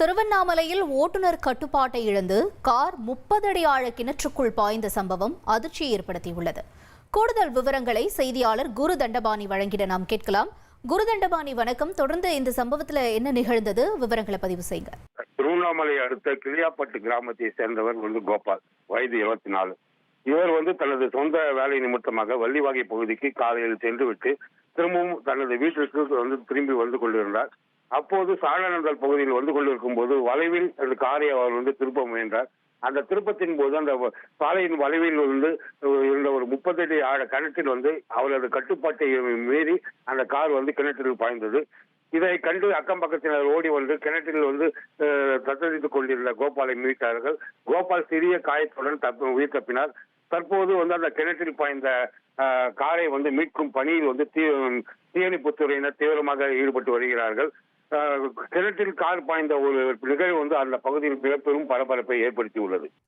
திருவண்ணாமலையில் ஓட்டுநர் கட்டுப்பாட்டை இழந்து கார் 30 அடி ஆழ கிணற்றுக்குள் பாய்ந்த சம்பவம் அதிர்ச்சியை ஏற்படுத்தியுள்ளது. கூடுதல் விவரங்களை செய்தியாளர் குரு தண்டபாணி வழங்கிட நாம் கேட்கலாம். குரு தண்டபாணி, வணக்கம். தொடர்ந்து இந்த சம்பவத்தில் என்ன நிகழ்ந்தது, விவரங்களை பதிவு செய்யுங்க. திருவண்ணாமலை அடுத்த கிளியாப்பட்டு கிராமத்தை சேர்ந்தவர் கோபால், வயது 24. இவர் தனது சொந்த வேலை நிமித்தமாக வள்ளிவாகை பகுதிக்கு காலையில் சென்றுவிட்டு திரும்பவும் தனது வீட்டிற்கு திரும்பி வந்து கொண்டிருந்தார். அப்போது சாலனந்தல் பகுதியில் வந்து கொண்டிருக்கும் போது வளைவில் அந்த காரை அவர் திருப்ப முயன்றார். அந்த திருப்பத்தின் போது அந்த சாலையின் வளைவில் இருந்த ஒரு 30 அடி ஆழ கிணற்றில் அவரது கட்டுப்பாட்டை மீறி அந்த கார் கிணற்றில் பாய்ந்தது. இதை கண்டு அக்கம் பக்கத்தினர் ஓடி கிணற்றில் தத்தளித்துக் கொண்டிருந்த கோபாலை மீட்டார்கள். கோபால் சிறிய காயத்துடன் உயிர் தப்பினார். தற்போது அந்த கிணற்றில் பாய்ந்த காரை மீட்கும் பணியில் தீயணைப்புத் துறையினர் தீவிரமாக ஈடுபட்டு வருகிறார்கள். கிணற்றில் கார் பாய்ந்த ஒரு நிகழ்வு அந்த பகுதியில் மிக பெரும் பரபரப்பை ஏற்படுத்தியுள்ளது.